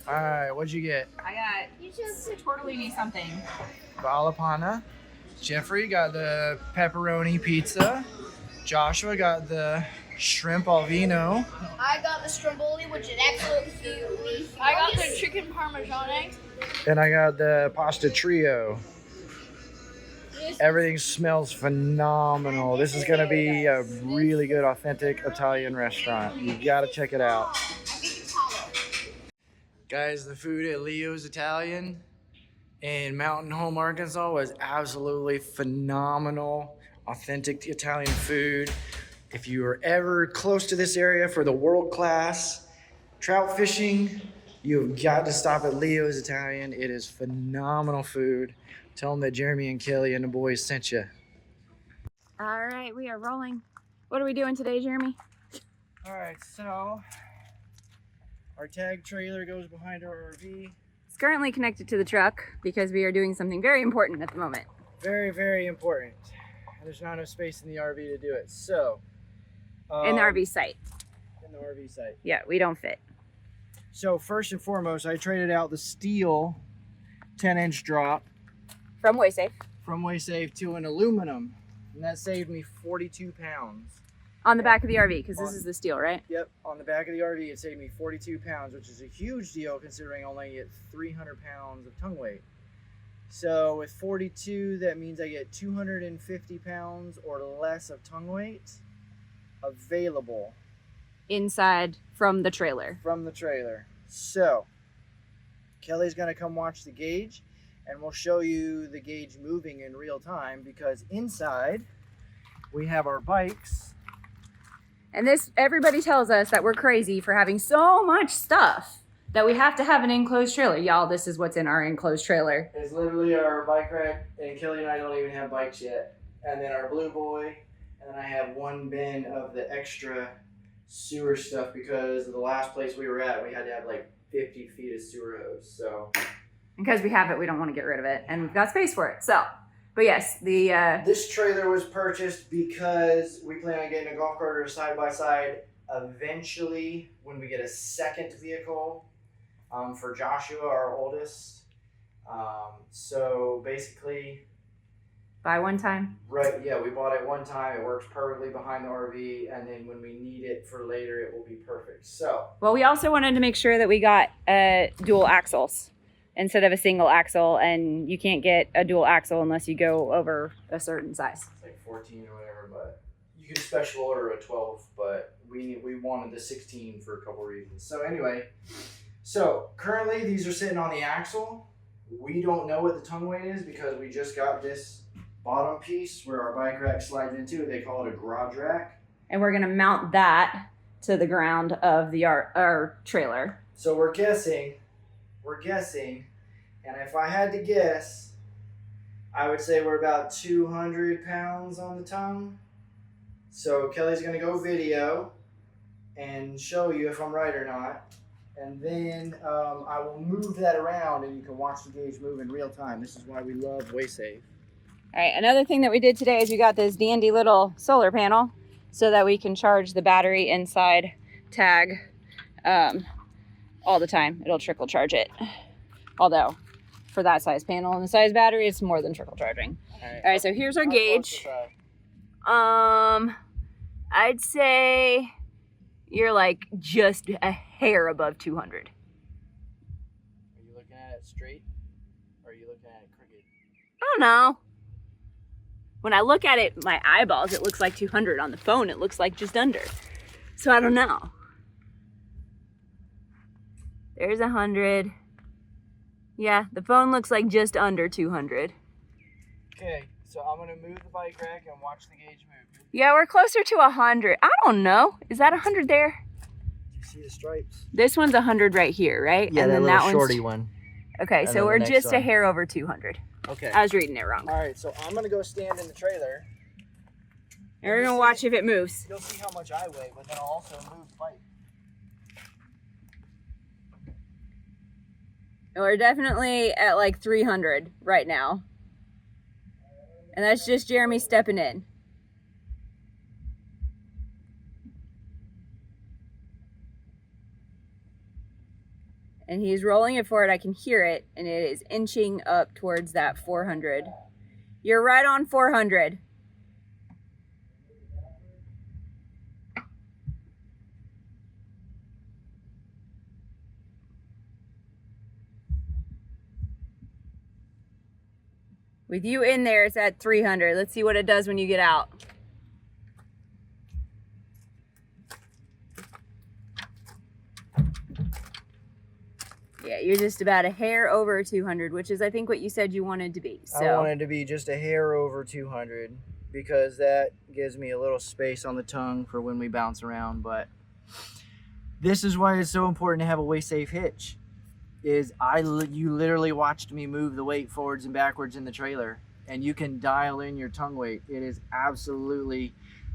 All right, what'd you get? I got tortellini something. Valapana. Jeffrey got the pepperoni pizza. Joshua got the shrimp al vino. I got the stromboli, which is absolutely huge. I got the chicken parmesan. And I got the pasta trio. Everything smells phenomenal. This is gonna be a really good, authentic Italian restaurant. You gotta check it out. Guys, the food at Leo's Italian in Mountain Home, Arkansas was absolutely phenomenal. Authentic Italian food. If you are ever close to this area for the world-class trout fishing, you've got to stop at Leo's Italian. It is phenomenal food. Tell them that Jeremy and Kelly and the boys sent you. All right, we are rolling. What are we doing today, Jeremy? All right, so our tag trailer goes behind our RV. It's currently connected to the truck because we are doing something very important at the moment. Very, very important. And there's not enough space in the RV to do it. So, in the RV site. In the RV site. Yeah, we don't fit. So first and foremost, I traded out the steel 10-inch drop from WeighSafe. From WeighSafe to an aluminum, and that saved me 42 pounds. On the back of the RV, because this is the steel, right? Yep, on the back of the RV, it saved me 42 pounds, which is a huge deal considering I only get 300 pounds of tongue weight. So with 42, that means I get 250 pounds or less of tongue weight available. Inside from the trailer. From the trailer. So, Kelly's gonna come watch the gauge, and we'll show you the gauge moving in real time, because inside we have our bikes. And this, everybody tells us that we're crazy for having so much stuff that we have to have an enclosed trailer. Y'all, this is what's in our enclosed trailer. It's literally our bike rack, and Kelly and I don't even have bikes yet. And then our Blue Boy, and then I have one bin of the extra sewer stuff, because the last place we were at, we had to have like 50 feet of sewer hose. So because we have it, we don't want to get rid of it, and we've got space for it. So, but yes, the this trailer was purchased because we plan on getting a golf cart or a side-by-side eventually when we get a second vehicle for Joshua, our oldest. So basically, buy one time. Right, yeah, we bought it one time. It works perfectly behind the RV, and then when we need it for later, it will be perfect. So, well, we also wanted to make sure that we got dual axles instead of a single axle, and you can't get a dual axle unless you go over a certain size. It's like 14 or whatever, but you can special order a 12, but we wanted the 16 for a couple reasons. So anyway, so currently these are sitting on the axle. We don't know what the tongue weight is because we just got this bottom piece where our bike rack slides into. They call it a garage rack. And we're gonna mount that to the ground of the our trailer. So we're guessing, and if I had to guess, I would say we're about 200 pounds on the tongue. So Kelly's gonna go video and show you if I'm right or not. And then I will move that around and you can watch the gauge move in real time. This is why we love WeighSafe. All right, another thing that we did today is we got this dandy little solar panel so that we can charge the battery inside tag all the time. It'll trickle charge it. Although, for that size panel and the size battery, it's more than trickle charging. All right, so here's our gauge. I'd say you're like just a hair above 200. Are you looking at it straight? Or are you looking at it crooked? I don't know. When I look at it, my eyeballs, it looks like 200. On the phone, it looks like just under. So I don't know. There's 100. Yeah, the phone looks like just under 200. Okay, so I'm gonna move the bike rack and watch the gauge move. Yeah, we're closer to 100. I don't know. Is that 100 there? You see the stripes? This one's 100 right here, right? Yeah, and that then little that shorty one's... one. Okay, And so we're just a one. hair over 200. Okay. I was reading it wrong. All right, so I'm gonna go stand in the trailer. And we're gonna watch if it moves. You'll see how much I weigh, but then I'll also move the bike. And we're definitely at like 300 right now. And that's just Jeremy stepping in. And he's rolling it forward. I can hear it, and it is inching up towards that 400. You're right on 400. With you in there, it's at 300. Let's see what it does when you get out. Yeah, you're just about a hair over 200, which is, I think, what you said you wanted to be. So I wanted to be just a hair over 200 because that gives me a little space on the tongue for when we bounce around. But this is why it's so important to have a WeighSafe hitch. You literally watched me move the weight forwards and backwards in the trailer, and you can dial in your tongue weight. It is absolutely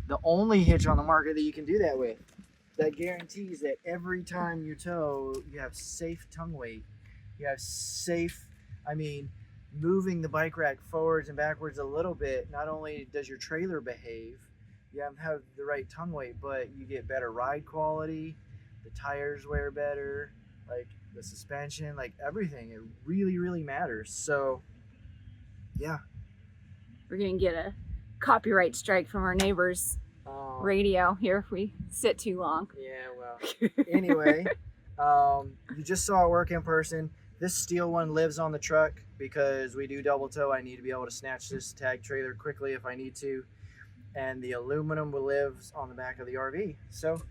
the only hitch on the market that you can do that with. That guarantees that every time you tow, you have safe tongue weight. You have safe, moving the bike rack forwards and backwards a little bit. Not only does your trailer behave, you have the right tongue weight, but you get better ride quality. The tires wear better, like the suspension, like everything. It really, really matters. So, yeah. we're going to get a copyright strike from our neighbors. Radio here if we sit too long. Yeah, well, anyway, you just saw it work in person. This steel one lives on the truck because we do double tow. I need to be able to snatch this tag trailer quickly if I need to. And the aluminum lives on the back of the RV. So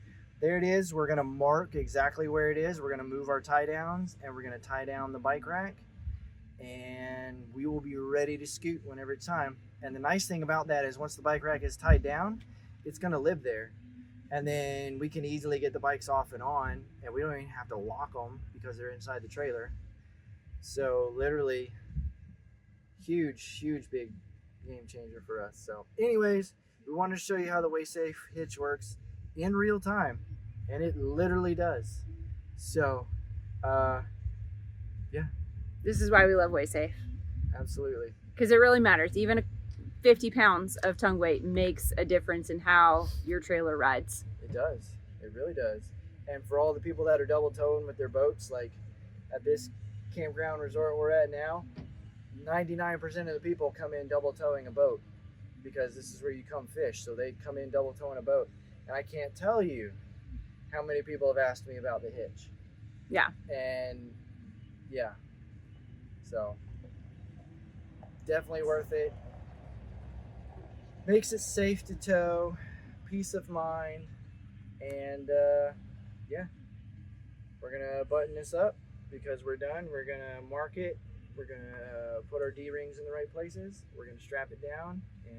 there it is. We're going to mark exactly where it is. We're going to move our tie downs and we're going to tie down the bike rack. And we will be ready to scoot whenever it's time. And the nice thing about that is once the bike rack is tied down, it's going to live there, and then we can easily get the bikes off and on, and we don't even have to lock them because they're inside the trailer. So literally huge big game changer for us. So anyways, we wanted to show you how the WeighSafe hitch works in real time, and it literally does. So yeah, This is why we love WeighSafe, absolutely. because it really matters. Even 50 pounds of tongue weight makes a difference in how your trailer rides. It does. It really does. And for all the people that are double towing with their boats, like at this campground resort we're at now, 99% of the people come in double towing a boat because this is where you come fish. So they come in double towing a boat. And I can't tell you how many people have asked me about the hitch. Yeah. And yeah. So definitely worth it. Makes it safe to tow, peace of mind, and yeah, we're gonna button this up because we're done. We're gonna mark it. We're gonna put our D-rings in the right places. We're gonna strap it down, and